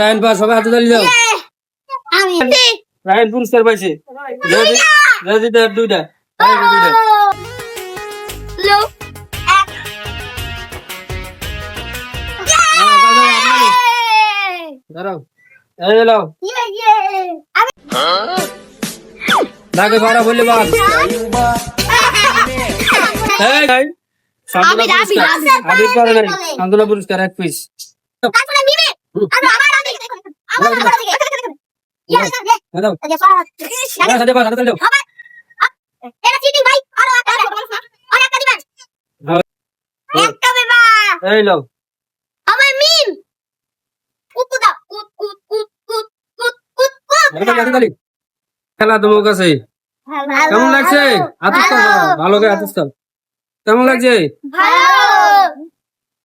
রায়ন পা সবাই হাতে তালি দাও। রায়ন পুরস্কার পাইছে। দুইটা দাঁড়াও তাকে পারা বললে বাদ আবির পারে নাই সান্ত্বনা পুরস্কার 1 পিস খেলা তোমার কাছে কেমন লাগছে? ভালো করে আতিস কেমন লাগছে?